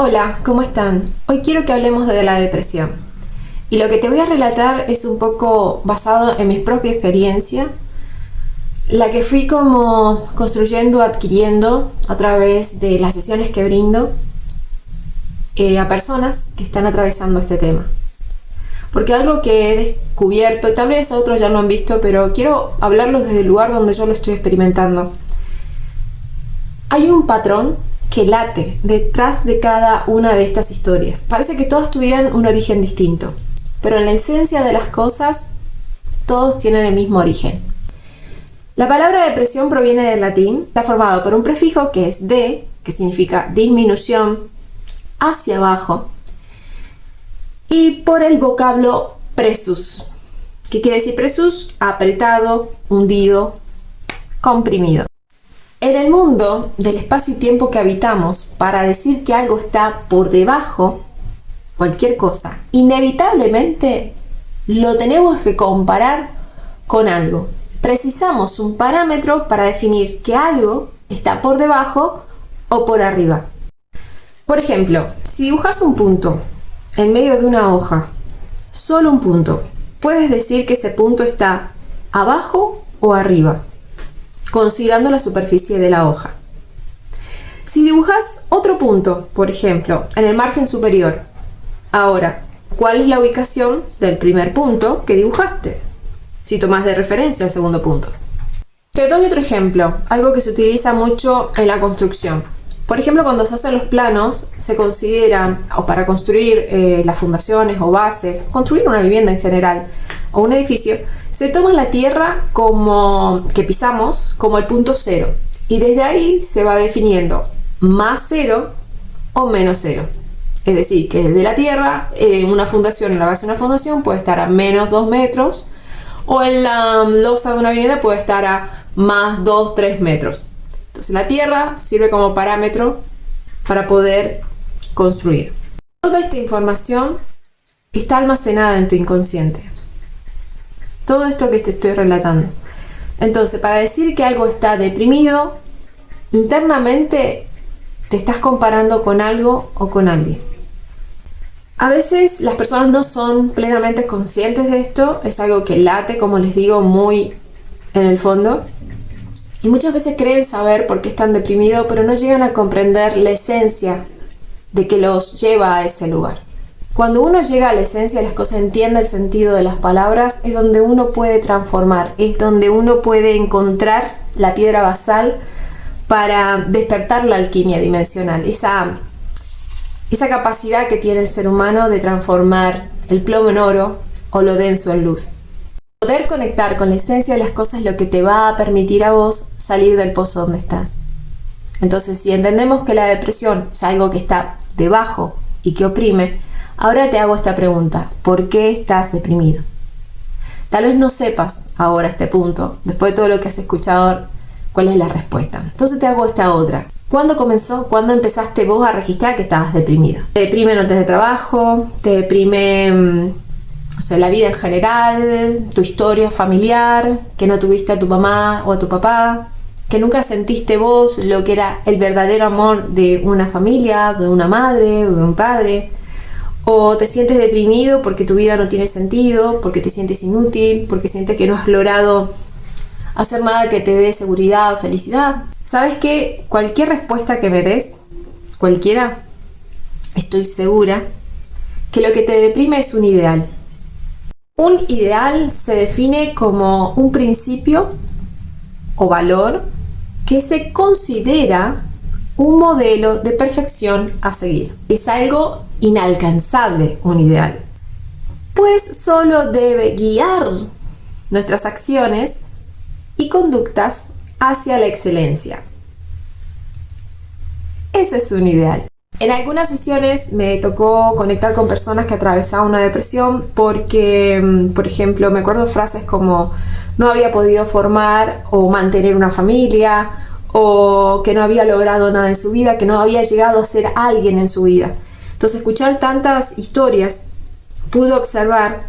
Hola, ¿cómo están? Hoy quiero que hablemos de la depresión. Y lo que te voy a relatar es un poco basado en mi propia experiencia, la que fui como construyendo, adquiriendo a través de las sesiones que brindo a personas que están atravesando este tema. Porque algo que he descubierto, y tal vez otros ya lo han visto, pero quiero hablarlos desde el lugar donde yo lo estoy experimentando. Hay un patrón que late detrás de cada una de estas historias. Parece que todas tuvieran un origen distinto, pero en la esencia de las cosas, todos tienen el mismo origen. La palabra depresión proviene del latín, está formado por un prefijo que es de, que significa disminución, hacia abajo, y por el vocablo presus. ¿Qué quiere decir presus? Apretado, hundido, comprimido. En el mundo del espacio y tiempo que habitamos, para decir que algo está por debajo, cualquier cosa, inevitablemente lo tenemos que comparar con algo. Precisamos un parámetro para definir que algo está por debajo o por arriba. Por ejemplo, si dibujas un punto en medio de una hoja, solo un punto, puedes decir que ese punto está abajo o arriba, considerando la superficie de la hoja. Si dibujas otro punto, por ejemplo, en el margen superior, ahora, ¿cuál es la ubicación del primer punto que dibujaste? Si tomas de referencia el segundo punto. Te doy otro ejemplo, algo que se utiliza mucho en la construcción. Por ejemplo, cuando se hacen los planos, se considera, o para construir las fundaciones o bases, construir una vivienda en general, o un edificio, se toma la tierra que pisamos como el punto cero. Y desde ahí se va definiendo más cero o menos cero. Es decir, que desde la tierra, en una fundación, en la base de una fundación, puede estar a menos 2 metros, o en la losa de una vivienda puede estar a más 2, 3 metros. Entonces la tierra sirve como parámetro para poder construir. Toda esta información está almacenada en tu inconsciente. Todo esto que te estoy relatando. Entonces, para decir que algo está deprimido, internamente te estás comparando con algo o con alguien. A veces las personas no son plenamente conscientes de esto, es algo que late, como les digo, muy en el fondo. Y muchas veces creen saber por qué están deprimidos, pero no llegan a comprender la esencia de que los lleva a ese lugar. Cuando uno llega a la esencia de las cosas, entiende el sentido de las palabras, es donde uno puede transformar, es donde uno puede encontrar la piedra basal para despertar la alquimia dimensional, esa capacidad que tiene el ser humano de transformar el plomo en oro o lo denso en luz. Poder conectar con la esencia de las cosas es lo que te va a permitir a vos salir del pozo donde estás. Entonces, si entendemos que la depresión es algo que está debajo y que oprime, ahora te hago esta pregunta: ¿por qué estás deprimido? Tal vez no sepas ahora a este punto, después de todo lo que has escuchado, cuál es la respuesta. Entonces te hago esta otra. ¿Cuándo comenzó? ¿Cuándo empezaste vos a registrar que estabas deprimido? ¿Te deprime no tener trabajo? ¿Te deprime la vida en general? ¿Tu historia familiar? ¿Que no tuviste a tu mamá o a tu papá? ¿Que nunca sentiste vos lo que era el verdadero amor de una familia, de una madre o de un padre? ¿O te sientes deprimido porque tu vida no tiene sentido, porque te sientes inútil, porque sientes que no has logrado hacer nada que te dé seguridad o felicidad? ¿Sabes qué? Cualquier respuesta que me des, cualquiera, estoy segura que lo que te deprime es un ideal. Un ideal se define como un principio o valor que se considera un modelo de perfección a seguir. Es algo inalcanzable, un ideal, pues solo debe guiar nuestras acciones y conductas hacia la excelencia. Eso es un ideal. En algunas sesiones me tocó conectar con personas que atravesaban una depresión porque, por ejemplo, me acuerdo frases como no había podido formar o mantener una familia, o que no había logrado nada en su vida, que no había llegado a ser alguien en su vida. Entonces, escuchar tantas historias, pude observar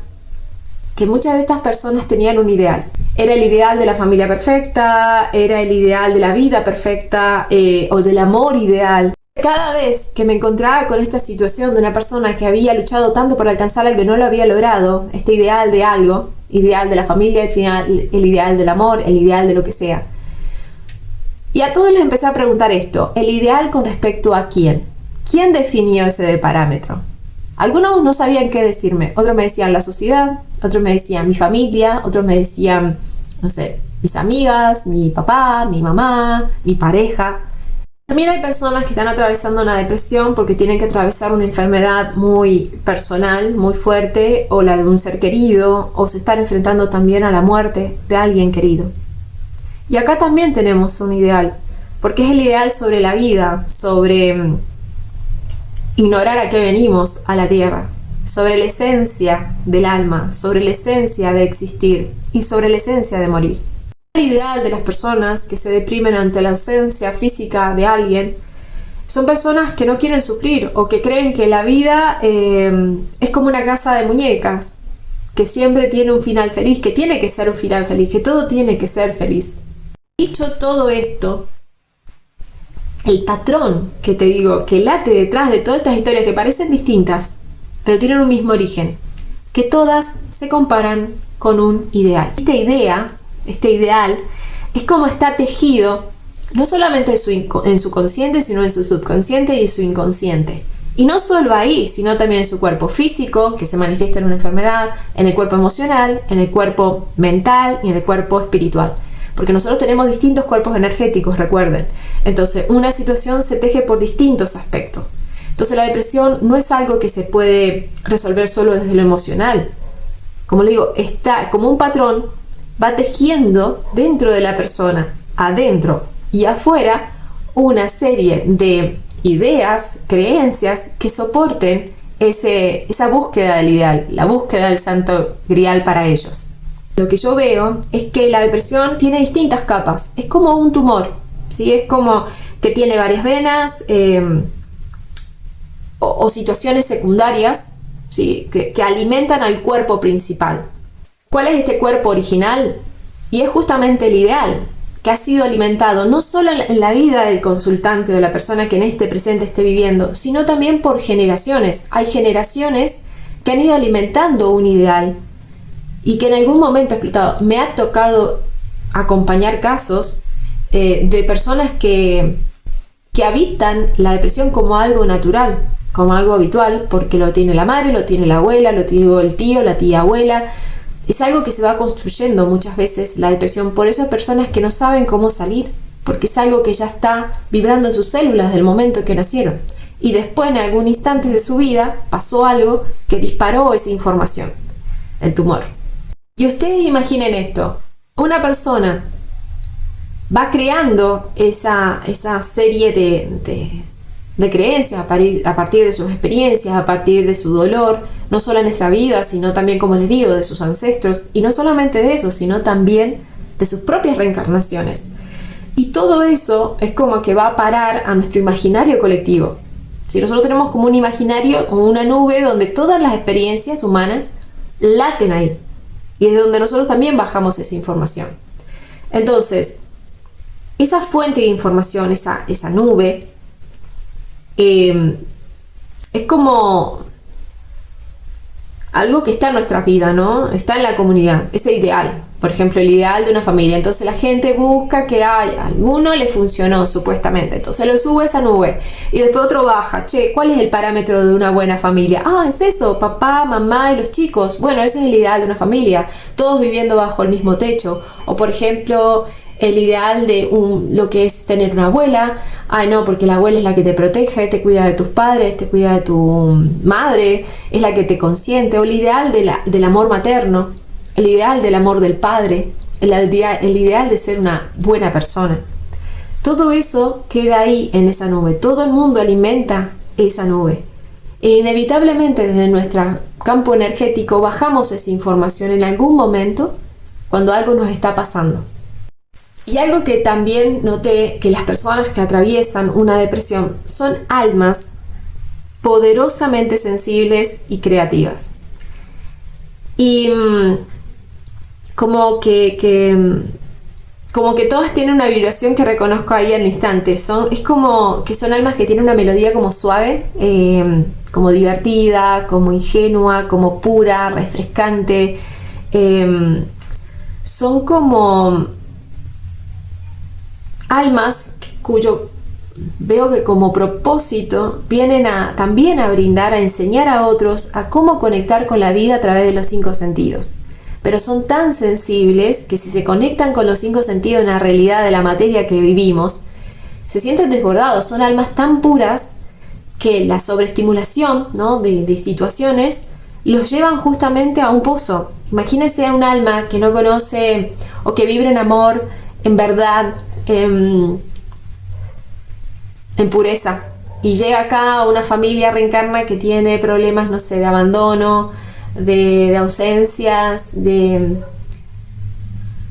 que muchas de estas personas tenían un ideal. Era el ideal de la familia perfecta, era el ideal de la vida perfecta, o del amor ideal. Cada vez que me encontraba con esta situación de una persona que había luchado tanto por alcanzar algo que no lo había logrado, este ideal de algo, ideal de la familia, el ideal del amor, el ideal de lo que sea. Y a todos les empecé a preguntar esto, ¿el ideal con respecto a quién? ¿Quién definió ese parámetro? Algunos no sabían qué decirme, otros me decían la sociedad, otros me decían mi familia, otros me decían, no sé, mis amigas, mi papá, mi mamá, mi pareja. También hay personas que están atravesando una depresión porque tienen que atravesar una enfermedad muy personal, muy fuerte, o la de un ser querido, o se están enfrentando también a la muerte de alguien querido. Y acá también tenemos un ideal, porque es el ideal sobre la vida, sobre ignorar a qué venimos a la tierra, sobre la esencia del alma, sobre la esencia de existir y sobre la esencia de morir. El ideal de las personas que se deprimen ante la ausencia física de alguien son personas que no quieren sufrir o que creen que la vida es como una casa de muñecas, que siempre tiene un final feliz, que tiene que ser un final feliz, que todo tiene que ser feliz. Dicho todo esto, el patrón que te digo que late detrás de todas estas historias que parecen distintas, pero tienen un mismo origen, que todas se comparan con un ideal. Este ideal es como está tejido no solamente en su consciente, sino en su subconsciente y en su inconsciente. Y no solo ahí, sino también en su cuerpo físico, que se manifiesta en una enfermedad, en el cuerpo emocional, en el cuerpo mental y en el cuerpo espiritual. Porque nosotros tenemos distintos cuerpos energéticos, recuerden. Entonces, una situación se teje por distintos aspectos. Entonces, la depresión no es algo que se puede resolver solo desde lo emocional. Como le digo, está como un patrón, va tejiendo dentro de la persona, adentro y afuera, una serie de ideas, creencias que soporten esa búsqueda del ideal, la búsqueda del santo grial para ellos. Lo que yo veo es que la depresión tiene distintas capas, es como un tumor, ¿sí? Es como que tiene varias venas o situaciones secundarias, ¿sí? que alimentan al cuerpo principal. ¿Cuál es este cuerpo original? Y es justamente el ideal, que ha sido alimentado no solo en la vida del consultante o de la persona que en este presente esté viviendo, sino también por generaciones. Hay generaciones que han ido alimentando un ideal y que en algún momento ha explotado. Me ha tocado acompañar casos de personas que habitan la depresión como algo natural, como algo habitual, porque lo tiene la madre, lo tiene la abuela, lo tiene el tío, la tía abuela. Es algo que se va construyendo muchas veces, la depresión. Por eso hay personas que no saben cómo salir, porque es algo que ya está vibrando en sus células desde el momento que nacieron. Y después, en algún instante de su vida, pasó algo que disparó esa información, el tumor. Y ustedes imaginen esto, una persona va creando esa serie de creencias a partir de sus experiencias, a partir de su dolor, no solo en nuestra vida, sino también, como les digo, de sus ancestros, y no solamente de eso, sino también de sus propias reencarnaciones. Y todo eso es como que va a parar a nuestro imaginario colectivo. Si nosotros tenemos como un imaginario o una nube donde todas las experiencias humanas laten ahí, y es donde nosotros también bajamos esa información. Entonces, esa fuente de información, esa nube, es como algo que está en nuestra vida, ¿no? Está en la comunidad, ese ideal. Por ejemplo, el ideal de una familia. Entonces la gente busca que haya, alguno le funcionó supuestamente. Entonces lo sube a esa nube y después otro baja. Che, ¿cuál es el parámetro de una buena familia? Ah, es eso, papá, mamá y los chicos. Bueno, ese es el ideal de una familia. Todos viviendo bajo el mismo techo. O por ejemplo, el ideal de lo que es tener una abuela. Ay, no, porque la abuela es la que te protege, te cuida de tus padres, te cuida de tu madre, es la que te consiente. O el ideal del amor materno, el ideal del amor del padre, el ideal de ser una buena persona. Todo eso queda ahí en esa nube. Todo el mundo alimenta esa nube. E inevitablemente desde nuestro campo energético bajamos esa información en algún momento cuando algo nos está pasando. Y algo que también noté, que las personas que atraviesan una depresión son almas poderosamente sensibles y creativas. Y como que como que todas tienen una vibración que reconozco ahí al instante. Es como que son almas que tienen una melodía como suave, como divertida, como ingenua, como pura, refrescante. Son como almas cuyo veo que como propósito vienen también a brindar, a enseñar a otros a cómo conectar con la vida a través de los 5 sentidos. Pero son tan sensibles que si se conectan con los 5 sentidos en la realidad de la materia que vivimos, se sienten desbordados. Son almas tan puras que la sobreestimulación, ¿no?, de situaciones los llevan justamente a un pozo. Imagínense a un alma que no conoce o que vibra en amor, en verdad, en pureza, y llega acá a una familia, reencarna, que tiene problemas, no sé, de abandono, de ausencias, de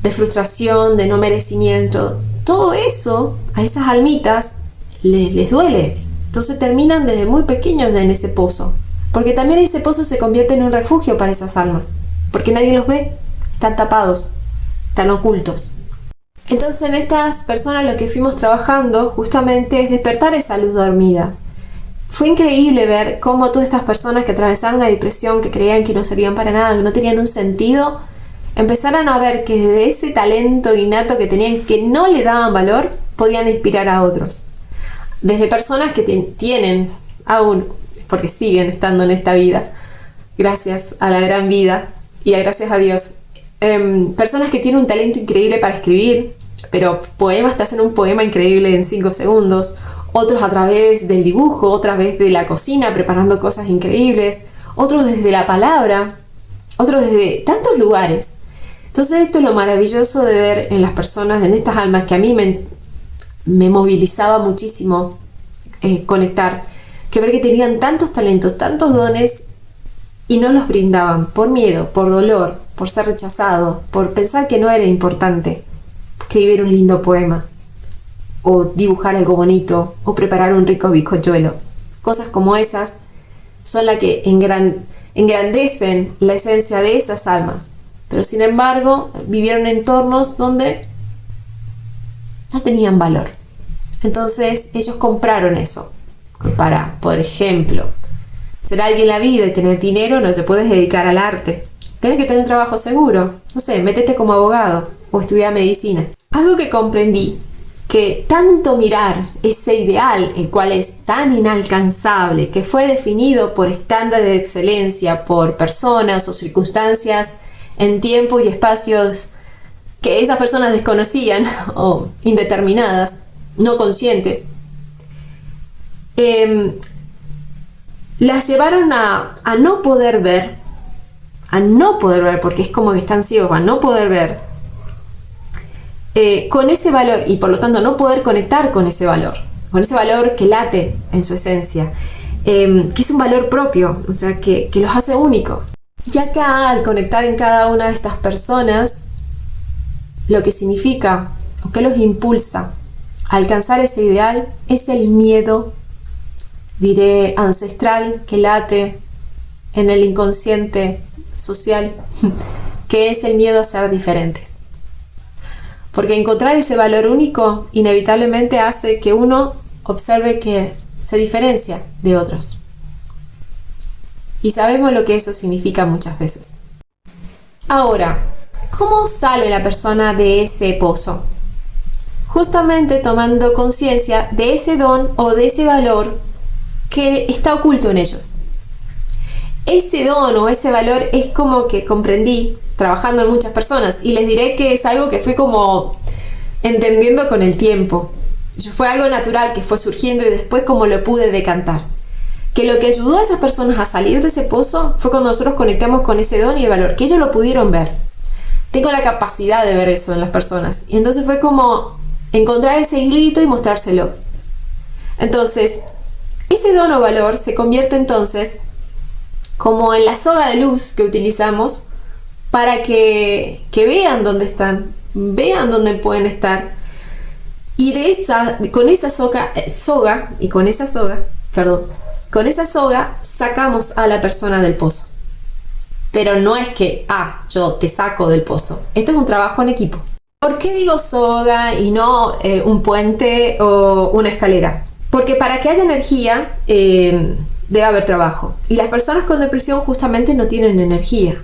frustración, de no merecimiento. Todo eso a esas almitas les duele. Entonces terminan desde muy pequeños en ese pozo, porque también ese pozo se convierte en un refugio para esas almas, porque nadie los ve, están tapados, están ocultos. Entonces en estas personas lo que fuimos trabajando justamente es despertar esa luz dormida. Fue increíble ver cómo todas estas personas que atravesaron una depresión, que creían que no servían para nada, que no tenían un sentido, empezaron a ver que desde ese talento innato que tenían, que no le daban valor, podían inspirar a otros. Desde personas que tienen aún, porque siguen estando en esta vida, gracias a la gran vida y gracias a Dios, personas que tienen un talento increíble para escribir, pero poemas, te hacen un poema increíble en 5 segundos, otros a través del dibujo, otras vez de la cocina preparando cosas increíbles, otros desde la palabra, otros desde tantos lugares. Entonces esto es lo maravilloso de ver en las personas, en estas almas, que a mí me movilizaba muchísimo conectar, que ver que tenían tantos talentos, tantos dones, y no los brindaban por miedo, por dolor, por ser rechazado, por pensar que no era importante escribir un lindo poema, o dibujar algo bonito, o preparar un rico bizcochuelo. Cosas como esas son las que engrandecen la esencia de esas almas, pero sin embargo vivieron en entornos donde no tenían valor. Entonces ellos compraron eso para, por ejemplo, ser alguien en la vida y tener dinero. No te puedes dedicar al arte, tienes que tener un trabajo seguro, no sé, métete como abogado o estudia medicina. Algo que comprendí, que tanto mirar ese ideal, el cual es tan inalcanzable, que fue definido por estándares de excelencia, por personas o circunstancias en tiempos y espacios que esas personas desconocían o indeterminadas, no conscientes, las llevaron a no poder ver, porque es como que están ciegos, a no poder ver con ese valor, y por lo tanto no poder conectar con ese valor que late en su esencia, que es un valor propio, o sea, que los hace únicos. Y acá, al conectar en cada una de estas personas, lo que significa o que los impulsa a alcanzar ese ideal es el miedo, diré ancestral, que late en el inconsciente social, que es el miedo a ser diferentes. Porque encontrar ese valor único inevitablemente hace que uno observe que se diferencia de otros. Y sabemos lo que eso significa muchas veces. Ahora, ¿cómo sale la persona de ese pozo? Justamente tomando conciencia de ese don o de ese valor que está oculto en ellos. Ese don o ese valor es como que comprendí trabajando en muchas personas, y les diré que es algo que fui como entendiendo con el tiempo. Fue algo natural que fue surgiendo, y después como lo pude decantar. Que lo que ayudó a esas personas a salir de ese pozo fue cuando nosotros conectamos con ese don y el valor, que ellos lo pudieron ver. Tengo la capacidad de ver eso en las personas, y entonces fue como encontrar ese hilito y mostrárselo. Entonces, ese don o valor se convierte entonces como en la soga de luz que utilizamos para que vean dónde están, vean dónde pueden estar. Y con esa soga sacamos a la persona del pozo. Pero no es que, yo te saco del pozo. Esto es un trabajo en equipo. ¿Por qué digo soga y no un puente o una escalera? Porque para que haya energía debe haber trabajo. Y las personas con depresión justamente no tienen energía.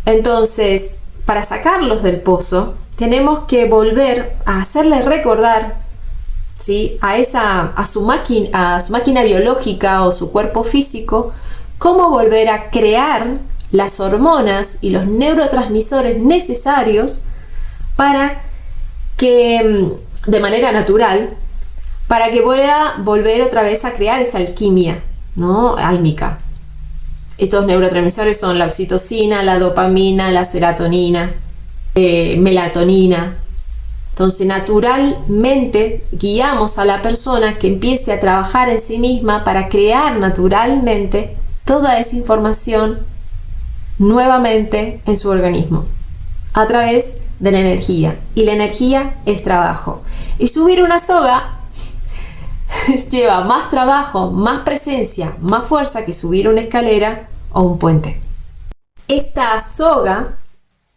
Entonces, para sacarlos del pozo, tenemos que volver a hacerles recordar, ¿sí?, a su máquina biológica o su cuerpo físico, cómo volver a crear las hormonas y los neurotransmisores necesarios para que, de manera natural, para que pueda volver otra vez a crear esa alquimia, ¿no?, álmica. Estos neurotransmisores son la oxitocina, la dopamina, la serotonina, melatonina. Entonces, naturalmente guiamos a la persona que empiece a trabajar en sí misma para crear naturalmente toda esa información nuevamente en su organismo a través de la energía. Y la energía es trabajo. Y subir una soga lleva más trabajo, más presencia, más fuerza que subir una escalera o un puente. Esta soga,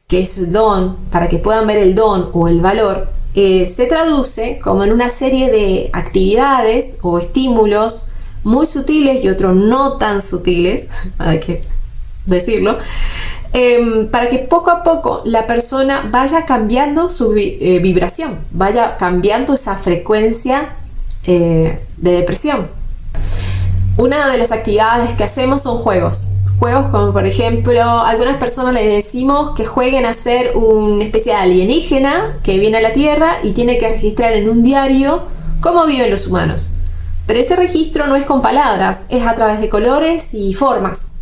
que es el don, para que puedan ver el don o el valor, se traduce como en una serie de actividades o estímulos muy sutiles y otros no tan sutiles, hay que decirlo, para que poco a poco la persona vaya cambiando su vibración, vaya cambiando esa frecuencia de depresión. Una de las actividades que hacemos son juegos como por ejemplo, a algunas personas les decimos que jueguen a ser una especie de alienígena que viene a la Tierra y tiene que registrar en un diario cómo viven los humanos. Pero ese registro no es con palabras, es a través de colores y formas.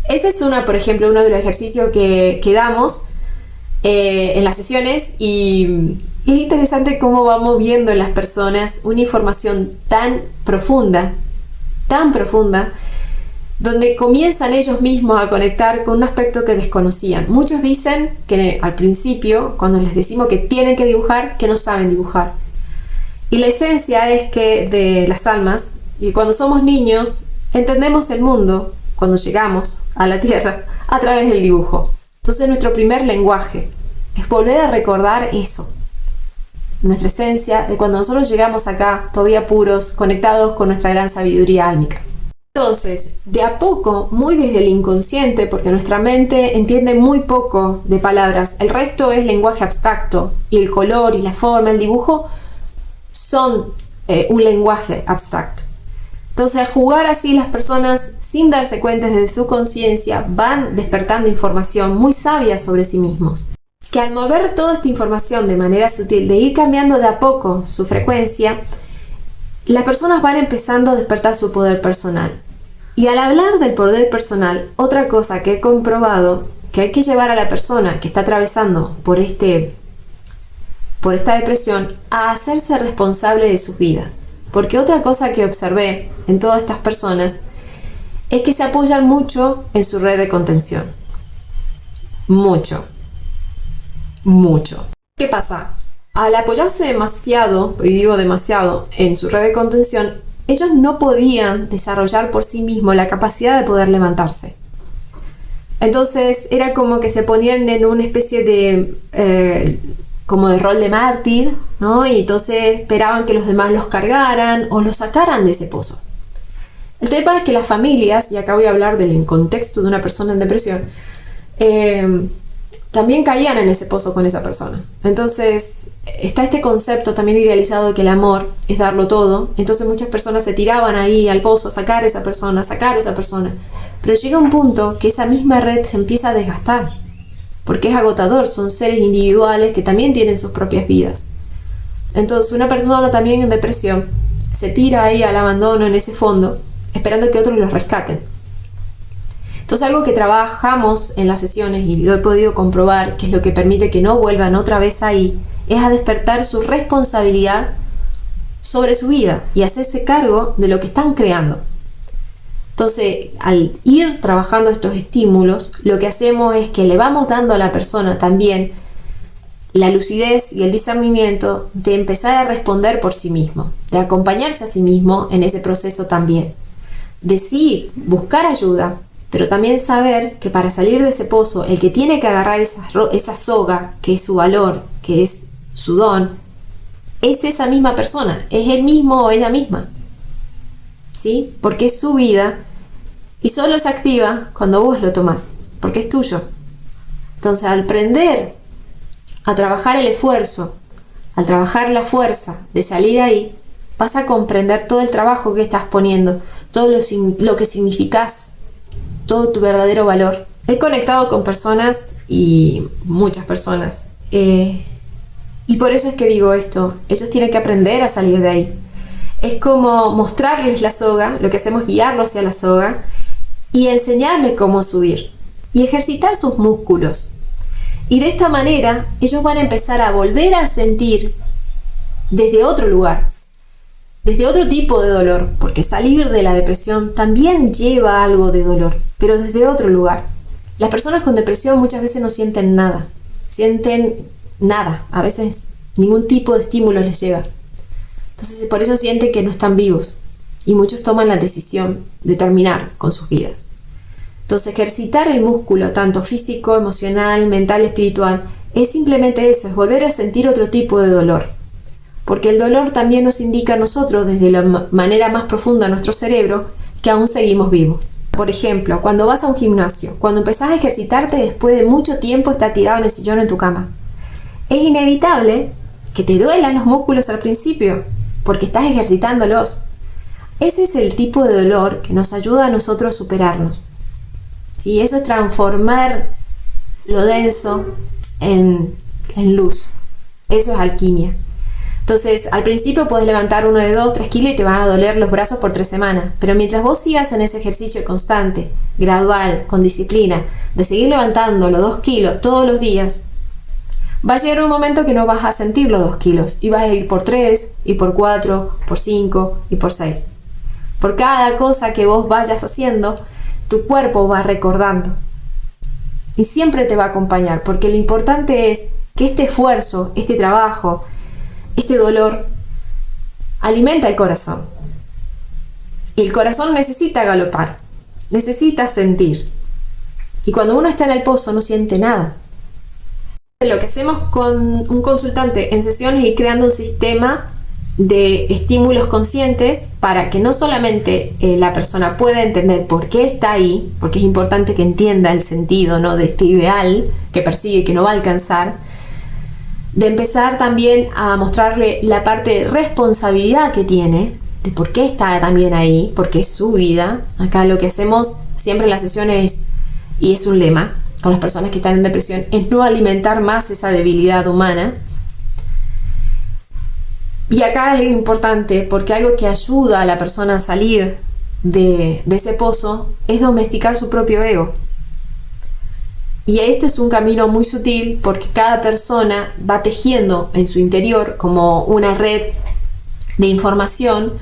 Ese es por ejemplo, uno de los ejercicios que damos en las sesiones, y es interesante cómo vamos viendo en las personas una información tan profunda, donde comienzan ellos mismos a conectar con un aspecto que desconocían. Muchos dicen que al principio, cuando les decimos que tienen que dibujar, que no saben dibujar. Y la esencia es que de las almas, y cuando somos niños, entendemos el mundo, cuando llegamos a la Tierra, a través del dibujo. Entonces nuestro primer lenguaje es volver a recordar eso. Nuestra esencia de cuando nosotros llegamos acá, todavía puros, conectados con nuestra gran sabiduría álmica. Entonces, de a poco, muy desde el inconsciente, porque nuestra mente entiende muy poco de palabras, el resto es lenguaje abstracto, y el color y la forma, el dibujo, son un lenguaje abstracto. Entonces, al jugar así, las personas, sin darse cuenta desde su conciencia, van despertando información muy sabia sobre sí mismos. Que al mover toda esta información de manera sutil, de ir cambiando de a poco su frecuencia, las personas van empezando a despertar su poder personal. Y al hablar del poder personal, otra cosa que he comprobado, que hay que llevar a la persona que está atravesando por esta depresión a hacerse responsable de su vida. Porque otra cosa que observé en todas estas personas es que se apoyan mucho en su red de contención. Mucho. ¿Qué pasa? Al apoyarse demasiado, y digo demasiado, en su red de contención, ellos no podían desarrollar por sí mismos la capacidad de poder levantarse. Entonces era como que se ponían en una especie de como de rol de mártir, ¿no? Y entonces esperaban que los demás los cargaran o los sacaran de ese pozo. El tema es que las familias, y acá voy a hablar del contexto de una persona en depresión, también caían en ese pozo con esa persona. Entonces está este concepto también idealizado de que el amor es darlo todo. Entonces muchas personas se tiraban ahí al pozo, sacar a esa persona. Pero llega un punto que esa misma red se empieza a desgastar, porque es agotador, son seres individuales que también tienen sus propias vidas. Entonces una persona también en depresión se tira ahí al abandono en ese fondo, esperando que otros los rescaten. Entonces algo que trabajamos en las sesiones, y lo he podido comprobar, que es lo que permite que no vuelvan otra vez ahí, es a despertar su responsabilidad sobre su vida y hacerse cargo de lo que están creando. Entonces, al ir trabajando estos estímulos, lo que hacemos es que le vamos dando a la persona también la lucidez y el discernimiento de empezar a responder por sí mismo, de acompañarse a sí mismo en ese proceso también, de sí buscar ayuda, Pero también saber que para salir de ese pozo, el que tiene que agarrar esa soga, que es su valor, que es su don, es esa misma persona, es él mismo o ella misma. ¿Sí? Porque es su vida y solo se activa cuando vos lo tomás, porque es tuyo. Entonces, al aprender a trabajar el esfuerzo, al trabajar la fuerza de salir ahí, vas a comprender todo el trabajo que estás poniendo, todo lo que significás, todo tu verdadero valor. He conectado con personas y muchas personas. Y por eso es que digo esto. Ellos tienen que aprender a salir de ahí. Es como mostrarles la soga, lo que hacemos es guiarlo hacia la soga y enseñarles cómo subir y ejercitar sus músculos. Y de esta manera ellos van a empezar a volver a sentir desde otro lugar, desde otro tipo de dolor, porque salir de la depresión también lleva algo de dolor, pero desde otro lugar. Las personas con depresión muchas veces no sienten nada, a veces ningún tipo de estímulo les llega. Entonces por eso sienten que no están vivos y muchos toman la decisión de terminar con sus vidas. Entonces ejercitar el músculo, tanto físico, emocional, mental, espiritual, es simplemente eso, es volver a sentir otro tipo de dolor. Porque el dolor también nos indica a nosotros, desde la manera más profunda de nuestro cerebro, que aún seguimos vivos. Por ejemplo, cuando vas a un gimnasio, cuando empezás a ejercitarte después de mucho tiempo estar tirado en el sillón en tu cama, es inevitable que te duelan los músculos al principio, porque estás ejercitándolos. Ese es el tipo de dolor que nos ayuda a nosotros a superarnos. ¿Sí? Eso es transformar lo denso en luz. Eso es alquimia. Entonces, al principio puedes levantar uno de 2, 3 kilos y te van a doler los brazos por 3 semanas. Pero mientras vos sigas en ese ejercicio constante, gradual, con disciplina, de seguir levantando los 2 kilos todos los días, va a llegar un momento que no vas a sentir los 2 kilos y vas a ir por 3, y por 4, por 5 y por 6. Por cada cosa que vos vayas haciendo, tu cuerpo va recordando. Y siempre te va a acompañar, porque lo importante es que este esfuerzo, este trabajo, este dolor alimenta el corazón. Y el corazón necesita galopar, necesita sentir. Y cuando uno está en el pozo no siente nada. Lo que hacemos con un consultante en sesiones es ir creando un sistema de estímulos conscientes para que no solamente la persona pueda entender por qué está ahí, porque es importante que entienda el sentido, ¿no?, de este ideal que persigue y que no va a alcanzar, de empezar también a mostrarle la parte de responsabilidad que tiene, de por qué está también ahí, porque es su vida. Acá lo que hacemos siempre en las sesiones, y es un lema con las personas que están en depresión, es no alimentar más esa debilidad humana. Y acá es algo importante, porque algo que ayuda a la persona a salir de ese pozo es domesticar su propio ego. Y este es un camino muy sutil, porque cada persona va tejiendo en su interior como una red de información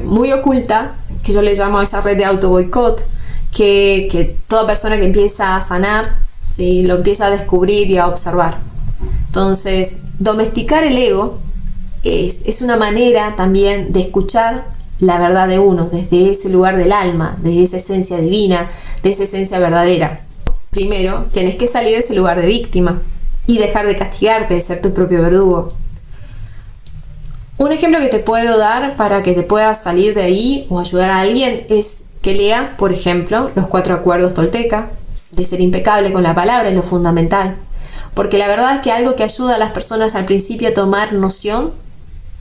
muy oculta, que yo le llamo esa red de auto-boicot, que toda persona que empieza a sanar, ¿sí?, lo empieza a descubrir y a observar. Entonces, domesticar el ego es una manera también de escuchar la verdad de uno, desde ese lugar del alma, desde esa esencia divina, de esa esencia verdadera. Primero, tenés que salir de ese lugar de víctima y dejar de castigarte, de ser tu propio verdugo. Un ejemplo que te puedo dar para que te puedas salir de ahí o ayudar a alguien es que lea, por ejemplo, los 4 acuerdos tolteca, de ser impecable con la palabra es lo fundamental. Porque la verdad es que algo que ayuda a las personas al principio a tomar noción,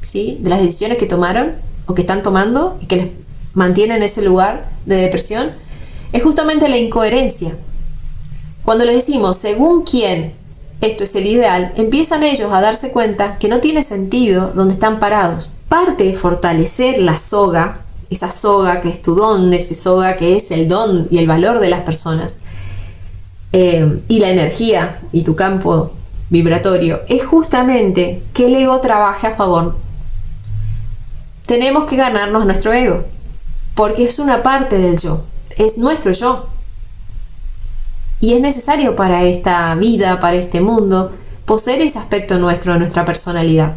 ¿sí?, de las decisiones que tomaron o que están tomando y que les mantienen en ese lugar de depresión, es justamente la incoherencia. Cuando les decimos, según quién esto es el ideal, empiezan ellos a darse cuenta que no tiene sentido donde están parados. Parte de fortalecer la soga, esa soga que es tu don, esa soga que es el don y el valor de las personas, y la energía y tu campo vibratorio, es justamente que el ego trabaje a favor. Tenemos que ganarnos nuestro ego, porque es una parte del yo, es nuestro yo. Y es necesario para esta vida, para este mundo, poseer ese aspecto nuestro, de nuestra personalidad.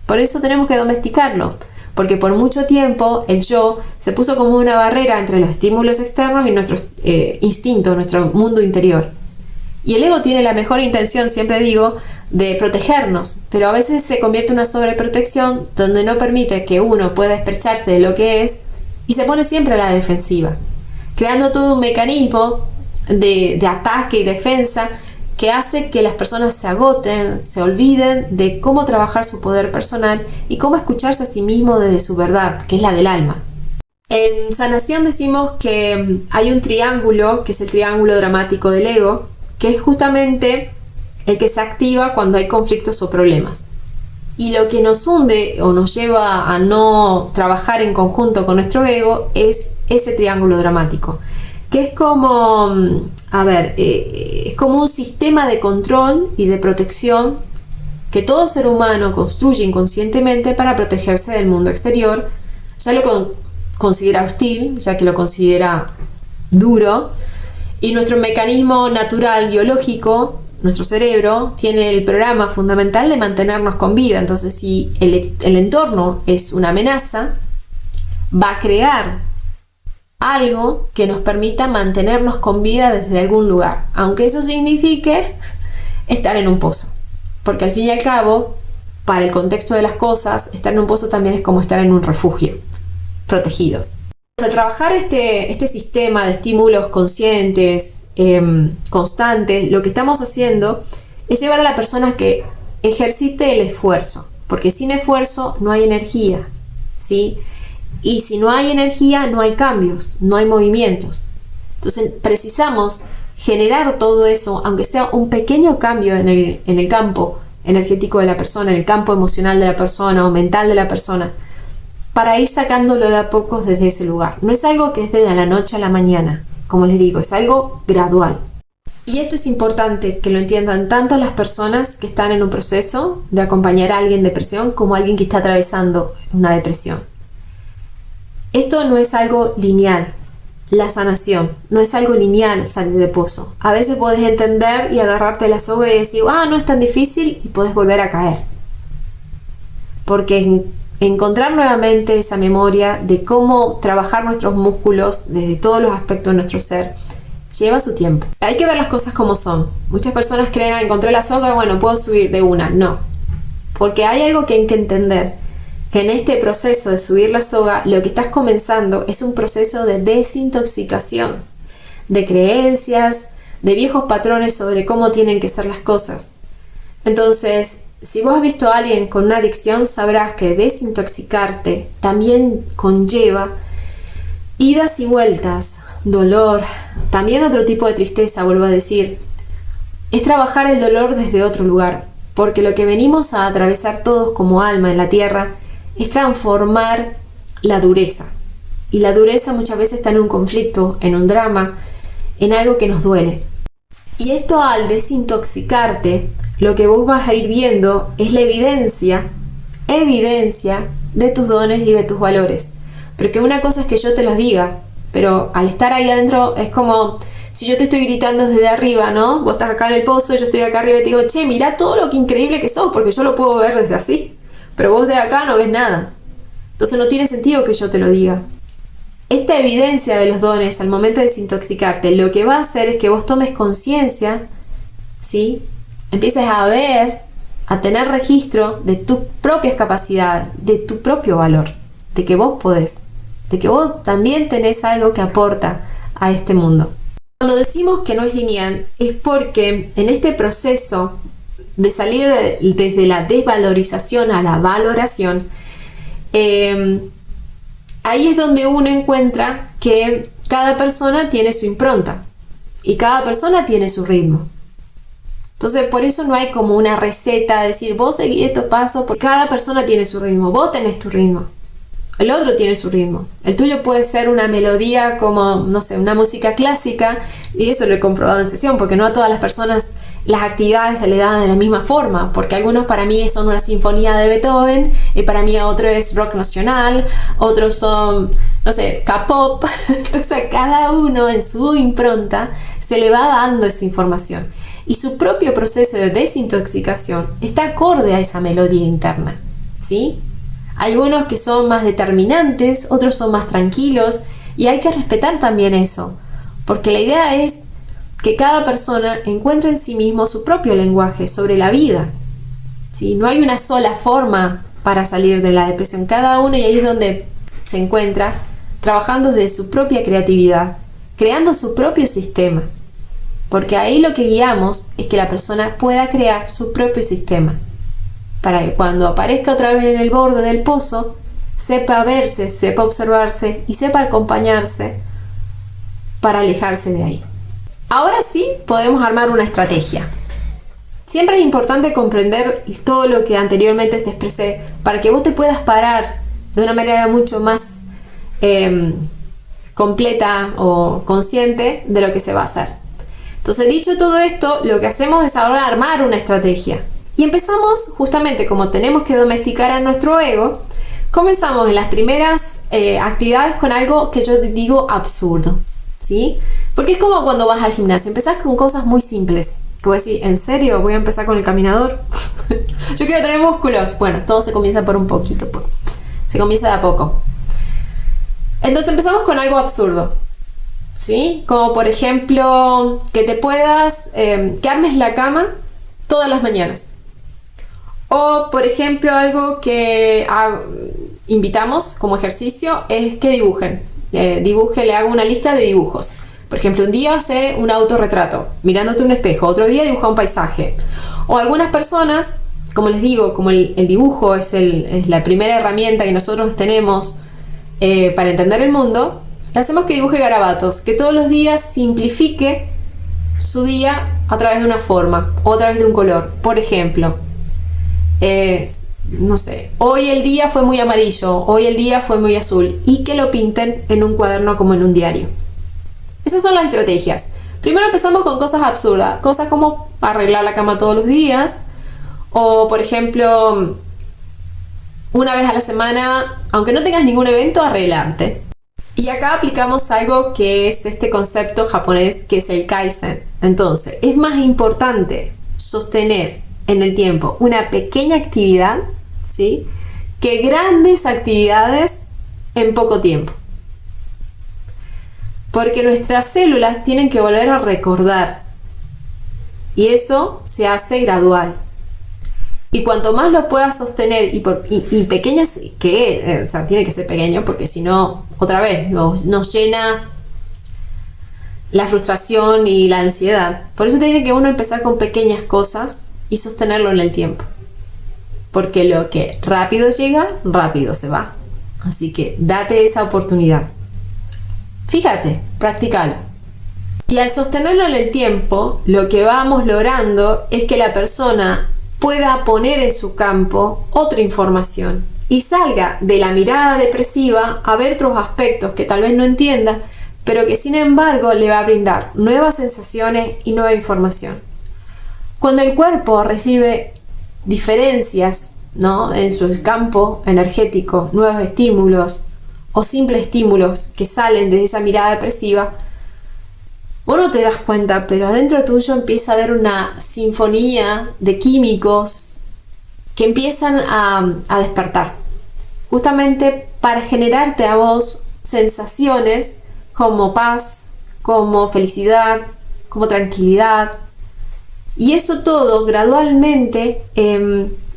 Por eso tenemos que domesticarlo, porque por mucho tiempo el yo se puso como una barrera entre los estímulos externos y nuestros instintos, nuestro mundo interior. Y el ego tiene la mejor intención, siempre digo, de protegernos, pero a veces se convierte en una sobreprotección donde no permite que uno pueda expresarse de lo que es y se pone siempre a la defensiva, creando todo un mecanismo de ataque y defensa que hace que las personas se agoten, se olviden de cómo trabajar su poder personal y cómo escucharse a sí mismo desde su verdad, que es la del alma. En sanación decimos que hay un triángulo, que es el triángulo dramático del ego, que es justamente el que se activa cuando hay conflictos o problemas. Y lo que nos hunde o nos lleva a no trabajar en conjunto con nuestro ego es ese triángulo dramático, que es como, es como un sistema de control y de protección que todo ser humano construye inconscientemente para protegerse del mundo exterior. Ya lo considera hostil, ya que lo considera duro, y nuestro mecanismo natural biológico, nuestro cerebro, tiene el programa fundamental de mantenernos con vida. Entonces, si el entorno es una amenaza, va a crear algo que nos permita mantenernos con vida desde algún lugar, aunque eso signifique estar en un pozo, porque al fin y al cabo, para el contexto de las cosas, estar en un pozo también es como estar en un refugio, protegidos. Al trabajar este sistema de estímulos conscientes, constantes, lo que estamos haciendo es llevar a la persona a que ejercite el esfuerzo, porque sin esfuerzo no hay energía, ¿sí? Y si no hay energía, no hay cambios, no hay movimientos. Entonces precisamos generar todo eso, aunque sea un pequeño cambio en el campo energético de la persona, en el campo emocional de la persona o mental de la persona, para ir sacándolo de a pocos desde ese lugar. No es algo que es de la noche a la mañana, como les digo, es algo gradual. Y esto es importante que lo entiendan tanto las personas que están en un proceso de acompañar a alguien en depresión como a alguien que está atravesando una depresión. Esto no es algo lineal, la sanación, no es algo lineal salir de pozo. A veces podés entender y agarrarte la soga y decir, no es tan difícil, y podés volver a caer. Porque encontrar nuevamente esa memoria de cómo trabajar nuestros músculos desde todos los aspectos de nuestro ser lleva su tiempo. Hay que ver las cosas como son. Muchas personas creen, encontré la soga, bueno, puedo subir de una. No, porque hay algo que hay que entender, que en este proceso de subir la soga, lo que estás comenzando es un proceso de desintoxicación, de creencias, de viejos patrones sobre cómo tienen que ser las cosas. Entonces, si vos has visto a alguien con una adicción, sabrás que desintoxicarte también conlleva idas y vueltas, dolor, también otro tipo de tristeza, vuelvo a decir. Es trabajar el dolor desde otro lugar, porque lo que venimos a atravesar todos como alma en la tierra es transformar la dureza. Y la dureza muchas veces está en un conflicto, en un drama, en algo que nos duele. Y esto, al desintoxicarte, lo que vos vas a ir viendo es la evidencia de tus dones y de tus valores. Porque una cosa es que yo te los diga, pero al estar ahí adentro es como si yo te estoy gritando desde arriba, ¿no? Vos estás acá en el pozo, yo estoy acá arriba y te digo, che, mirá todo lo que increíble que sos, porque yo lo puedo ver desde así. Pero vos de acá no ves nada. Entonces no tiene sentido que yo te lo diga. Esta evidencia de los dones al momento de desintoxicarte, lo que va a hacer es que vos tomes conciencia, ¿sí? Empieces a ver, a tener registro de tus propias capacidades, de tu propio valor, de que vos podés, de que vos también tenés algo que aporta a este mundo. Cuando decimos que no es lineal, es porque en este proceso de salir desde la desvalorización a la valoración, ahí es donde uno encuentra que cada persona tiene su impronta y cada persona tiene su ritmo. Entonces, por eso no hay como una receta de decir, vos seguís estos pasos, porque cada persona tiene su ritmo, vos tenés tu ritmo, el otro tiene su ritmo. El tuyo puede ser una melodía como, no sé, una música clásica, y eso lo he comprobado en sesión, porque no a todas las personas las actividades se le dan de la misma forma, porque algunos para mí son una sinfonía de Beethoven, y para mí a otros es rock nacional, otros son, no sé, K-pop. Entonces a cada uno en su impronta se le va dando esa información, y su propio proceso de desintoxicación está acorde a esa melodía interna, ¿sí? Algunos que son más determinantes, otros son más tranquilos, y hay que respetar también eso, porque la idea es que cada persona encuentre en sí mismo su propio lenguaje sobre la vida. ¿Sí? No hay una sola forma para salir de la depresión, cada uno, y ahí es donde se encuentra trabajando desde su propia creatividad, creando su propio sistema, porque ahí lo que guiamos es que la persona pueda crear su propio sistema, para que cuando aparezca otra vez en el borde del pozo, sepa verse, sepa observarse y sepa acompañarse para alejarse de ahí. Ahora sí podemos armar una estrategia. Siempre es importante comprender todo lo que anteriormente te expresé para que vos te puedas parar de una manera mucho más completa o consciente de lo que se va a hacer. Entonces, dicho todo esto, lo que hacemos es ahora armar una estrategia. Y empezamos justamente, como tenemos que domesticar a nuestro ego, comenzamos en las primeras actividades con algo que yo digo absurdo, ¿sí? Porque es como cuando vas al gimnasio, empezás con cosas muy simples. Que voy a decir, ¿en serio? ¿Voy a empezar con el caminador? Yo quiero tener músculos. Bueno, todo se comienza por un poquito. Se comienza de a poco. Entonces empezamos con algo absurdo, ¿sí? Como por ejemplo, que te puedas, que armes la cama todas las mañanas. O por ejemplo, algo que invitamos como ejercicio es que dibujen. Le hago una lista de dibujos. Por ejemplo, un día hace un autorretrato, mirándote un espejo, otro día dibuja un paisaje. O algunas personas, como les digo, como el dibujo es la primera herramienta que nosotros tenemos para entender el mundo, le hacemos que dibuje garabatos, que todos los días simplifique su día a través de una forma o a través de un color. Por ejemplo, no sé, hoy el día fue muy amarillo, hoy el día fue muy azul, y que lo pinten en un cuaderno como en un diario. Esas son las estrategias. Primero empezamos con cosas absurdas, cosas como arreglar la cama todos los días, o por ejemplo, una vez a la semana, aunque no tengas ningún evento, arreglarte. Y acá aplicamos algo que es este concepto japonés que es el Kaizen. Entonces, es más importante sostener en el tiempo una pequeña actividad, ¿sí?, que grandes actividades en poco tiempo. Porque nuestras células tienen que volver a recordar. Y eso se hace gradual. Y cuanto más lo puedas sostener, y pequeños, o sea, tiene que ser pequeño, porque si no, otra vez, nos llena la frustración y la ansiedad. Por eso tiene que uno empezar con pequeñas cosas y sostenerlo en el tiempo. Porque lo que rápido llega, rápido se va. Así que date esa oportunidad. Fíjate, practícalo. Y al sostenerlo en el tiempo, lo que vamos logrando es que la persona pueda poner en su campo otra información y salga de la mirada depresiva a ver otros aspectos que tal vez no entienda, pero que sin embargo le va a brindar nuevas sensaciones y nueva información. Cuando el cuerpo recibe diferencias, ¿no?, en su campo energético, nuevos estímulos o simples estímulos que salen de esa mirada depresiva, vos no te das cuenta, pero adentro tuyo empieza a haber una sinfonía de químicos que empiezan a despertar, justamente para generarte a vos sensaciones como paz, como felicidad, como tranquilidad. Y eso todo gradualmente,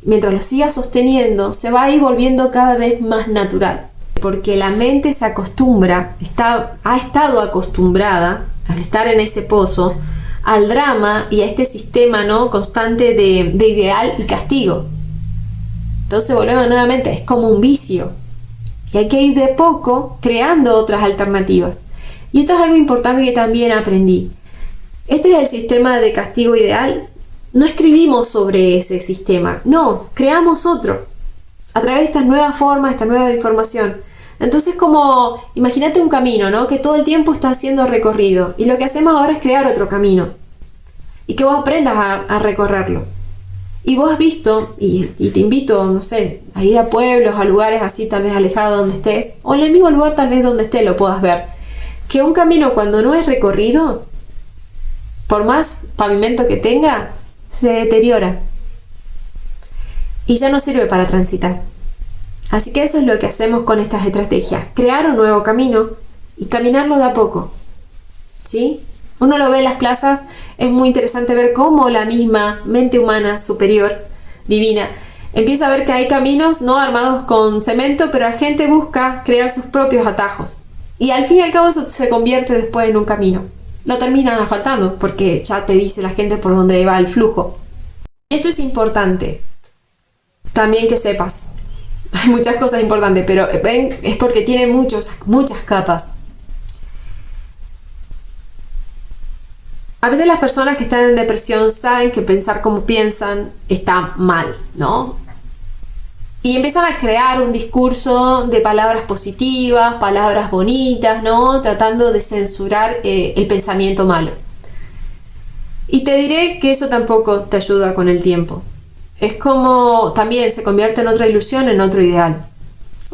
mientras lo sigas sosteniendo, se va a ir volviendo cada vez más natural. Porque la mente se acostumbra, ha estado acostumbrada al estar en ese pozo, al drama y a este sistema, ¿no?, constante de ideal y castigo. Entonces volvemos nuevamente, es como un vicio. Y hay que ir de poco creando otras alternativas. Y esto es algo importante que también aprendí. Este es el sistema de castigo ideal. No escribimos sobre ese sistema, no, creamos otro a través de estas nuevas formas, esta nueva información. Entonces, como imagínate un camino, ¿no?, que todo el tiempo está siendo recorrido, y lo que hacemos ahora es crear otro camino y que vos aprendas a recorrerlo. Y vos has visto, y te invito, no sé, a ir a pueblos, a lugares así tal vez alejados donde estés, o en el mismo lugar tal vez donde estés lo puedas ver, que un camino cuando no es recorrido, por más pavimento que tenga, se deteriora y ya no sirve para transitar. Así que eso es lo que hacemos con estas estrategias, crear un nuevo camino y caminarlo de a poco, ¿sí? Uno lo ve en las plazas, es muy interesante ver cómo la misma mente humana superior, divina, empieza a ver que hay caminos no armados con cemento, pero la gente busca crear sus propios atajos. Y al fin y al cabo eso se convierte después en un camino. No terminan asfaltando porque ya te dice la gente por dónde va el flujo. Esto es importante. También que sepas. Hay muchas cosas importantes, pero ven, es porque tiene muchas capas. A veces las personas que están en depresión saben que pensar como piensan está mal, ¿no? Y empiezan a crear un discurso de palabras positivas, palabras bonitas, ¿no? Tratando de censurar el pensamiento malo. Y te diré que eso tampoco te ayuda con el tiempo. Es como también se convierte en otra ilusión, en otro ideal.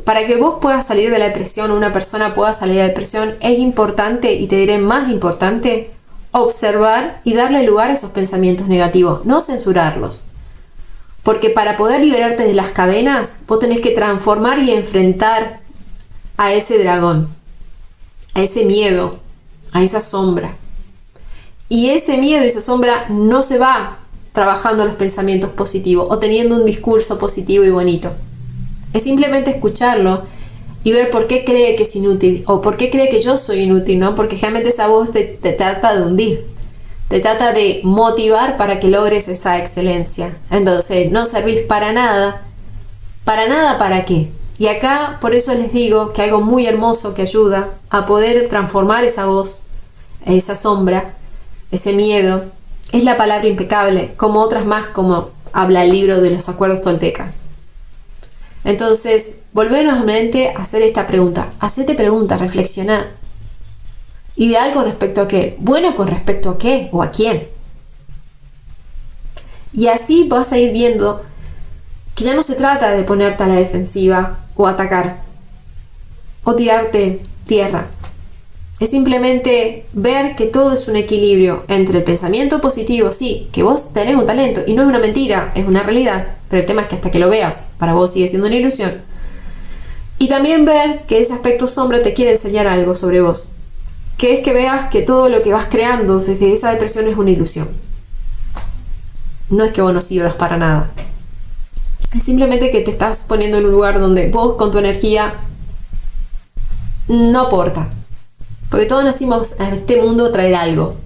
Para que vos puedas salir de la depresión, una persona pueda salir de la depresión, es importante, y te diré más importante, observar y darle lugar a esos pensamientos negativos, no censurarlos. Porque para poder liberarte de las cadenas, vos tenés que transformar y enfrentar a ese dragón, a ese miedo, a esa sombra. Y ese miedo y esa sombra no se va trabajando los pensamientos positivos o teniendo un discurso positivo y bonito. Es simplemente escucharlo y ver por qué cree que es inútil o por qué cree que yo soy inútil, ¿no? Porque realmente esa voz te trata de hundir. Te trata de motivar para que logres esa excelencia. Entonces, no servís para nada. ¿Para nada para qué? Y acá, por eso les digo que algo muy hermoso que ayuda a poder transformar esa voz, esa sombra, ese miedo, es la palabra impecable, como otras más, como habla el libro de los acuerdos toltecas. Entonces, volvé nuevamente a hacer esta pregunta. Hacete preguntas, reflexiona. Ideal con respecto a qué, bueno con respecto a qué o a quién. Y así vas a ir viendo que ya no se trata de ponerte a la defensiva o atacar o tirarte tierra. Es simplemente ver que todo es un equilibrio entre el pensamiento positivo, sí, que vos tenés un talento y no es una mentira, es una realidad, pero el tema es que hasta que lo veas, para vos sigue siendo una ilusión. Y también ver que ese aspecto sombra te quiere enseñar algo sobre vos. Que es que veas que todo lo que vas creando desde esa depresión es una ilusión. No es que vos no sirvas para nada. Es simplemente que te estás poniendo en un lugar donde vos con tu energía no aporta. Porque todos nacimos a este mundo a traer algo.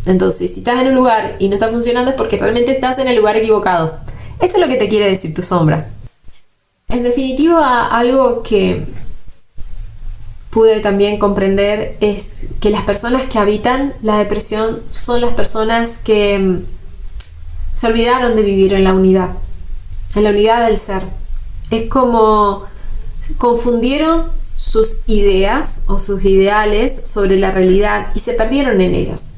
Entonces, si estás en un lugar y no está funcionando es porque realmente estás en el lugar equivocado. Esto es lo que te quiere decir tu sombra. En definitiva, algo que pude también comprender es que las personas que habitan la depresión son las personas que se olvidaron de vivir en la unidad del ser. Es como confundieron sus ideas o sus ideales sobre la realidad y se perdieron en ellas.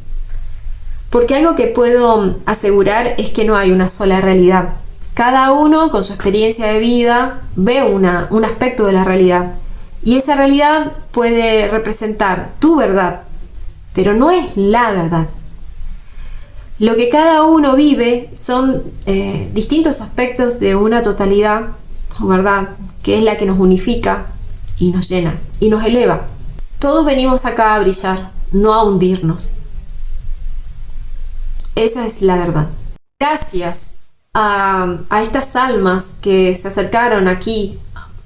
Porque algo que puedo asegurar es que no hay una sola realidad. Cada uno con su experiencia de vida ve un aspecto de la realidad. Y esa realidad puede representar tu verdad, pero no es la verdad. Lo que cada uno vive son distintos aspectos de una totalidad, ¿verdad? Que es la que nos unifica y nos llena y nos eleva. Todos venimos acá a brillar, no a hundirnos. Esa es la verdad. Gracias a estas almas que se acercaron aquí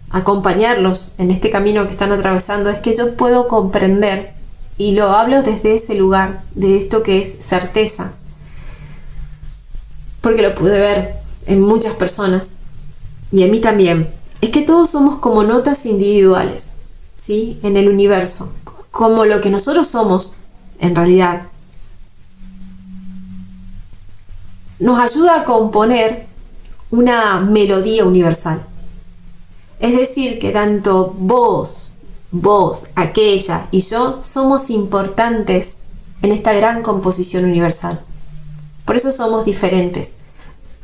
acompañarlos en este camino que están atravesando, es que yo puedo comprender, y lo hablo desde ese lugar, de esto que es certeza, porque lo pude ver en muchas personas y en mí también. Es que todos somos como notas individuales, ¿sí? En el universo, como lo que nosotros somos en realidad nos ayuda a componer una melodía universal. Es decir, que tanto vos, aquella y yo somos importantes en esta gran composición universal. Por eso somos diferentes.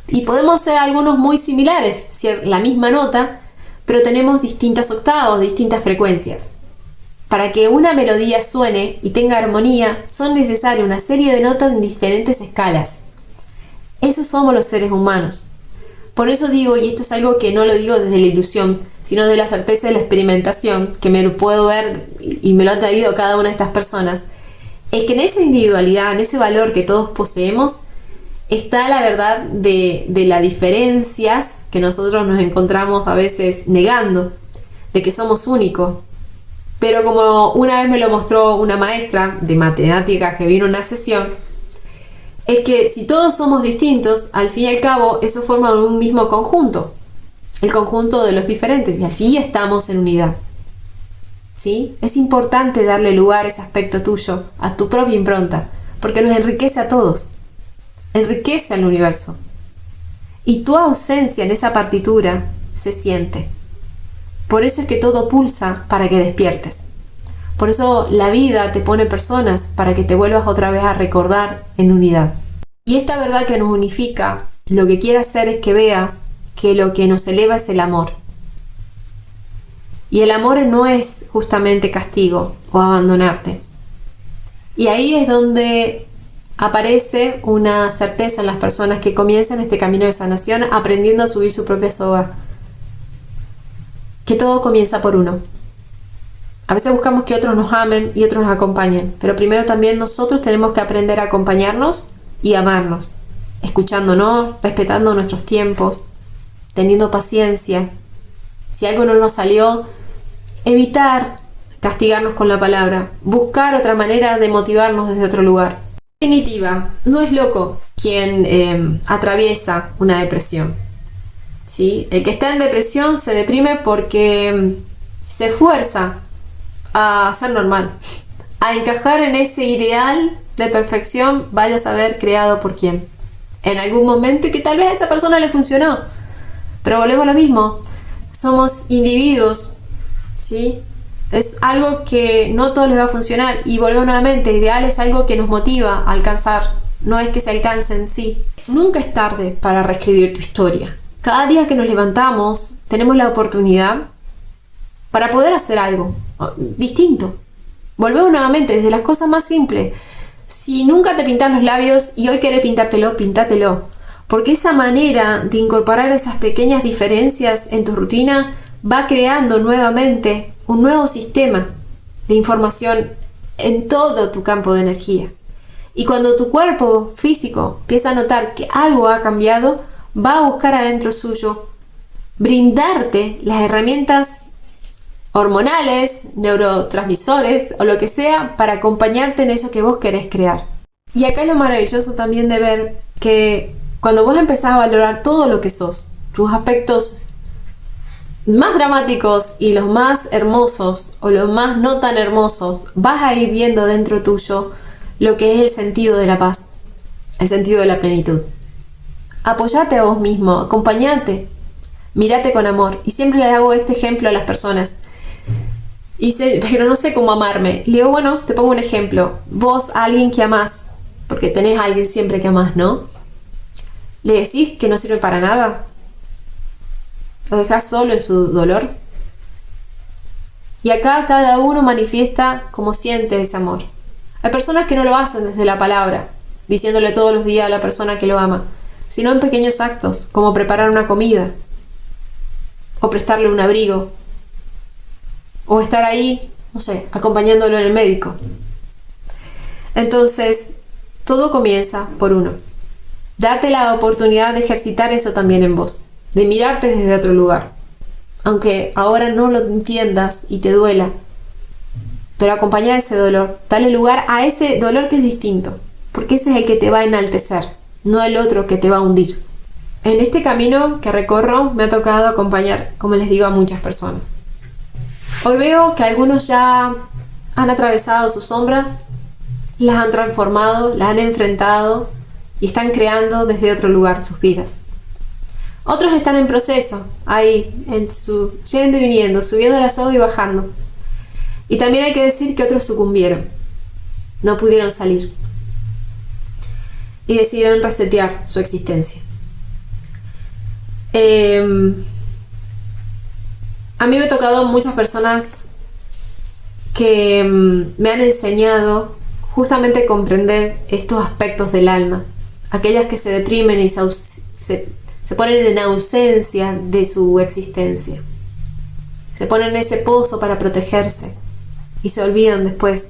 Y podemos ser algunos muy similares, la misma nota, pero tenemos distintas octavas, distintas frecuencias. Para que una melodía suene y tenga armonía, son necesarias una serie de notas en diferentes escalas. Eso somos los seres humanos. Por eso digo, y esto es algo que no lo digo desde la ilusión, sino de la certeza de la experimentación, que me lo puedo ver y me lo han traído cada una de estas personas, es que en esa individualidad, en ese valor que todos poseemos, está la verdad de las diferencias que nosotros nos encontramos a veces negando, de que somos únicos. Pero como una vez me lo mostró una maestra de matemáticas que vino a una sesión, es que si todos somos distintos, al fin y al cabo eso forma un mismo conjunto, el conjunto de los diferentes, y al fin estamos en unidad. ¿Sí? Es importante darle lugar a ese aspecto tuyo, a tu propia impronta, porque nos enriquece a todos, enriquece al universo. Y tu ausencia en esa partitura se siente. Por eso es que todo pulsa para que despiertes. Por eso la vida te pone personas para que te vuelvas otra vez a recordar en unidad. Y esta verdad que nos unifica, lo que quiere hacer es que veas que lo que nos eleva es el amor. Y el amor no es justamente castigo o abandonarte. Y ahí es donde aparece una certeza en las personas que comienzan este camino de sanación aprendiendo a subir su propia soga. Que todo comienza por uno. A veces buscamos que otros nos amen y otros nos acompañen, pero primero también nosotros tenemos que aprender a acompañarnos y amarnos, escuchándonos, respetando nuestros tiempos, teniendo paciencia. Si algo no nos salió, evitar castigarnos con la palabra, buscar otra manera de motivarnos desde otro lugar. En definitiva, no es loco quien atraviesa una depresión. ¿Sí? El que está en depresión se deprime porque se esfuerza a ser normal, a encajar en ese ideal de perfección, vaya a saber creado por quién, en algún momento, y que tal vez a esa persona le funcionó. Pero volvemos a lo mismo, somos individuos, ¿sí? Es algo que no a todos les va a funcionar, y volvemos nuevamente, ideal es algo que nos motiva a alcanzar, no es que se alcance en sí. Nunca es tarde para reescribir tu historia. Cada día que nos levantamos tenemos la oportunidad para poder hacer algo distinto. Volvemos nuevamente desde las cosas más simples. Si nunca te pintas los labios y hoy querés pintártelo, pintátelo. Porque esa manera de incorporar esas pequeñas diferencias en tu rutina va creando nuevamente un nuevo sistema de información en todo tu campo de energía. Y cuando tu cuerpo físico empieza a notar que algo ha cambiado, va a buscar adentro suyo brindarte las herramientas hormonales, neurotransmisores o lo que sea para acompañarte en eso que vos querés crear. Y acá es lo maravilloso también de ver que cuando vos empezás a valorar todo lo que sos, tus aspectos más dramáticos y los más hermosos o los más no tan hermosos, vas a ir viendo dentro tuyo lo que es el sentido de la paz, el sentido de la plenitud. Apoyate a vos mismo, acompañate, mírate con amor. Y siempre le hago este ejemplo a las personas. Pero no sé cómo amarme. Le digo, bueno, te pongo un ejemplo. Vos a alguien que amás, porque tenés a alguien siempre que amás, ¿no? ¿Le decís que no sirve para nada? ¿Lo dejás solo en su dolor? Y acá cada uno manifiesta cómo siente ese amor. Hay personas que no lo hacen desde la palabra, diciéndole todos los días a la persona que lo ama, sino en pequeños actos, como preparar una comida, o prestarle un abrigo, o estar ahí, no sé, acompañándolo en el médico. Entonces, todo comienza por uno. Date la oportunidad de ejercitar eso también en vos, de mirarte desde otro lugar. Aunque ahora no lo entiendas y te duela, pero acompañar ese dolor, dale lugar a ese dolor que es distinto, porque ese es el que te va a enaltecer, no el otro que te va a hundir. En este camino que recorro me ha tocado acompañar, como les digo, a muchas personas. Hoy veo que algunos ya han atravesado sus sombras, las han transformado, las han enfrentado y están creando desde otro lugar sus vidas. Otros están en proceso, ahí, yendo y viniendo, subiendo la soga y bajando. Y también hay que decir que otros sucumbieron, no pudieron salir y decidieron resetear su existencia. A mí me ha tocado muchas personas que me han enseñado justamente comprender estos aspectos del alma, aquellas que se deprimen y se ponen en ausencia de su existencia. Se ponen en ese pozo para protegerse y se olvidan después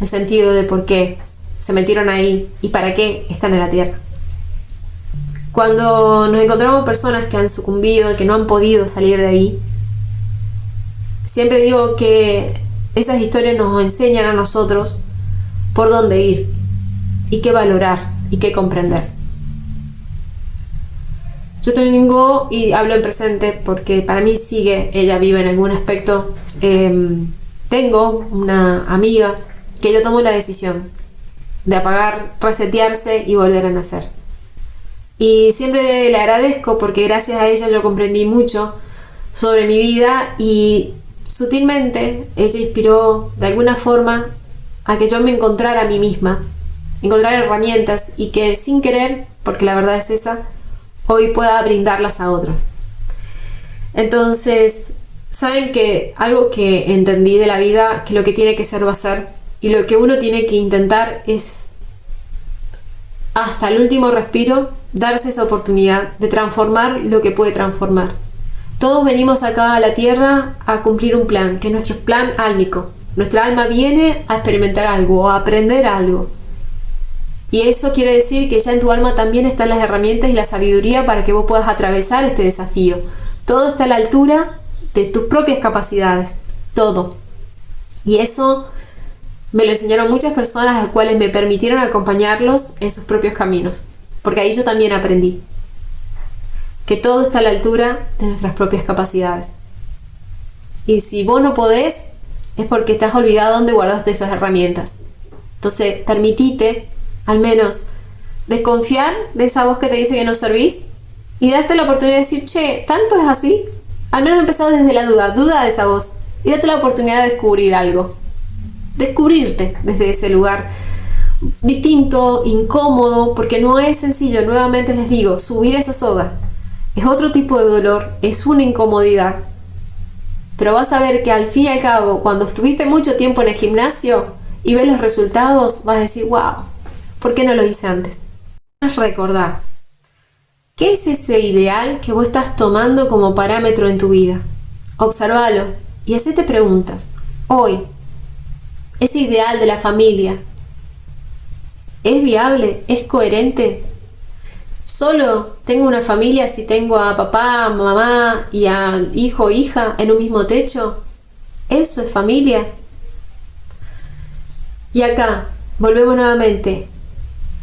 el sentido de por qué se metieron ahí y para qué están en la tierra. Cuando nos encontramos personas que han sucumbido, que no han podido salir de ahí, siempre digo que esas historias nos enseñan a nosotros por dónde ir y qué valorar y qué comprender. Yo tengo, y hablo en presente porque para mí sigue, ella vive en algún aspecto, tengo una amiga que ella tomó la decisión de apagar, resetearse y volver a nacer. Y siempre le agradezco porque gracias a ella yo comprendí mucho sobre mi vida y sutilmente ella inspiró de alguna forma a que yo me encontrara a mí misma, encontrar herramientas y que sin querer, porque la verdad es esa, hoy pueda brindarlas a otros. Entonces, saben que algo que entendí de la vida, que lo que tiene que ser va a ser, y lo que uno tiene que intentar es, hasta el último respiro, darse esa oportunidad de transformar lo que puede transformar. Todos venimos acá a la tierra a cumplir un plan, que es nuestro plan álmico. Nuestra alma viene a experimentar algo, a aprender algo. Y eso quiere decir que ya en tu alma también están las herramientas y la sabiduría para que vos puedas atravesar este desafío. Todo está a la altura de tus propias capacidades. Todo. Y eso me lo enseñaron muchas personas, a las cuales me permitieron acompañarlos en sus propios caminos. Porque ahí yo también aprendí que todo está a la altura de nuestras propias capacidades. Y si vos no podés, es porque te has olvidado dónde guardaste esas herramientas. Entonces, permitite al menos desconfiar de esa voz que te dice que no servís y darte la oportunidad de decir, che, ¿tanto es así? Al menos empezar desde la duda de esa voz y date la oportunidad de descubrir algo. Descubrirte desde ese lugar distinto, incómodo, porque no es sencillo. Nuevamente les digo, subir esa soga es otro tipo de dolor, es una incomodidad, pero vas a ver que al fin y al cabo, cuando estuviste mucho tiempo en el gimnasio y ves los resultados, vas a decir, wow, ¿por qué no lo hice antes? Recordar, ¿qué es ese ideal que vos estás tomando como parámetro en tu vida? Observalo y hacete preguntas. Hoy, ese ideal de la familia, ¿es viable? ¿Es coherente? ¿Solo tengo una familia si tengo a papá, mamá y al hijo o hija en un mismo techo? ¿Eso es familia? Y acá, volvemos nuevamente.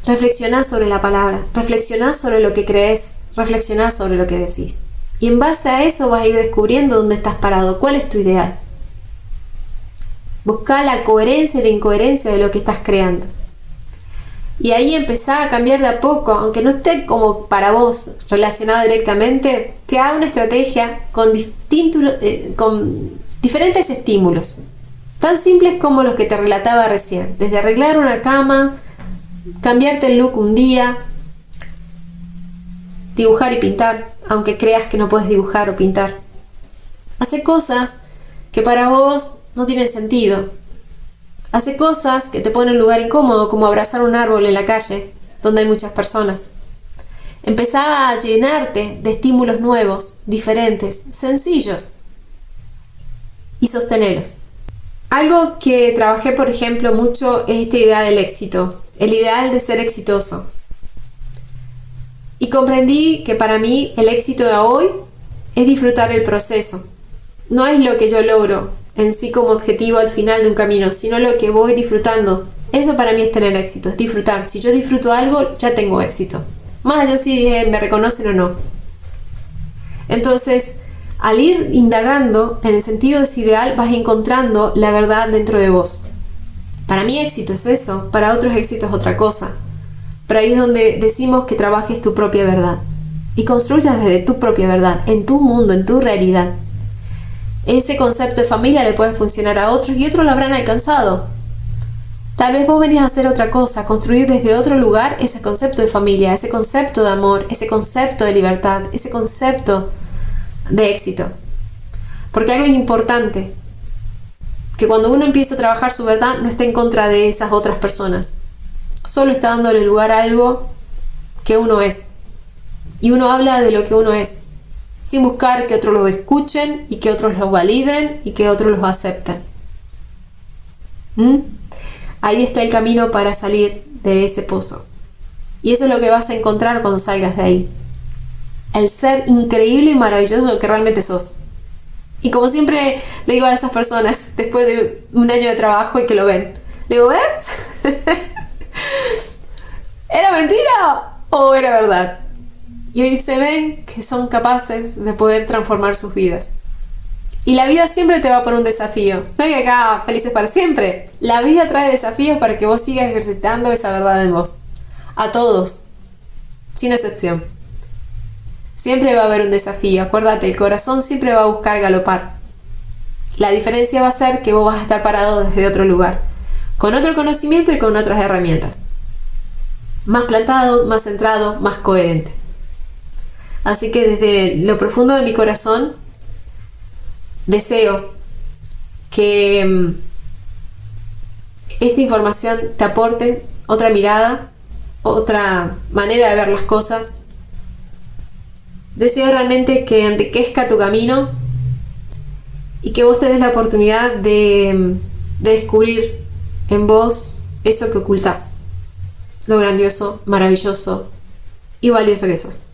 Reflexioná sobre la palabra, reflexioná sobre lo que crees, reflexioná sobre lo que decís. Y en base a eso vas a ir descubriendo dónde estás parado, cuál es tu ideal. Buscá la coherencia y la incoherencia de lo que estás creando. Y ahí empezá a cambiar de a poco, aunque no esté como para vos relacionado directamente, crear una estrategia con diferentes estímulos, tan simples como los que te relataba recién, desde arreglar una cama, cambiarte el look un día, dibujar y pintar, aunque creas que no puedes dibujar o pintar. Hace cosas que para vos no tienen sentido. Hace cosas que te ponen en un lugar incómodo, como abrazar un árbol en la calle, donde hay muchas personas. Empezá a llenarte de estímulos nuevos, diferentes, sencillos, y sostenerlos. Algo que trabajé, por ejemplo, mucho es esta idea del éxito, el ideal de ser exitoso. Y comprendí que para mí el éxito de hoy es disfrutar el proceso. No es lo que yo logro en sí como objetivo al final de un camino, sino lo que voy disfrutando. Eso para mí es tener éxito, es disfrutar. Si yo disfruto algo, ya tengo éxito. Más allá si me reconocen o no. Entonces, al ir indagando en el sentido de ese ideal, vas encontrando la verdad dentro de vos. Para mí éxito es eso, para otros éxito es otra cosa. Pero ahí es donde decimos que trabajes tu propia verdad. Y construyas desde tu propia verdad, en tu mundo, en tu realidad. Ese concepto de familia le puede funcionar a otros y otros lo habrán alcanzado. Tal vez vos venís a hacer otra cosa, a construir desde otro lugar ese concepto de familia, ese concepto de amor, ese concepto de libertad, ese concepto de éxito. Porque algo es importante, que cuando uno empieza a trabajar su verdad no está en contra de esas otras personas. Solo está dándole lugar a algo que uno es. Y uno habla de lo que uno es. sin buscar que otros lo escuchen y que otros lo validen y que otros los acepten. Ahí está el camino para salir de ese pozo. Y eso es lo que vas a encontrar cuando salgas de ahí. El ser increíble y maravilloso que realmente sos. Y como siempre le digo a esas personas, después de un año de trabajo y que lo ven, le digo, ¿ves? ¿Era mentira o era verdad? Y hoy se ven que son capaces de poder transformar sus vidas. Y la vida siempre te va por un desafío. No hay acá felices para siempre. La vida trae desafíos para que vos sigas ejercitando esa verdad en vos. A todos, sin excepción. Siempre va a haber un desafío. Acuérdate, el corazón siempre va a buscar galopar. La diferencia va a ser que vos vas a estar parado desde otro lugar, con otro conocimiento y con otras herramientas. Más plantado, más centrado, más coherente. Así que desde lo profundo de mi corazón, deseo que esta información te aporte otra mirada, otra manera de ver las cosas. Deseo realmente que enriquezca tu camino y que vos te des la oportunidad de descubrir en vos eso que ocultás, lo grandioso, maravilloso y valioso que sos.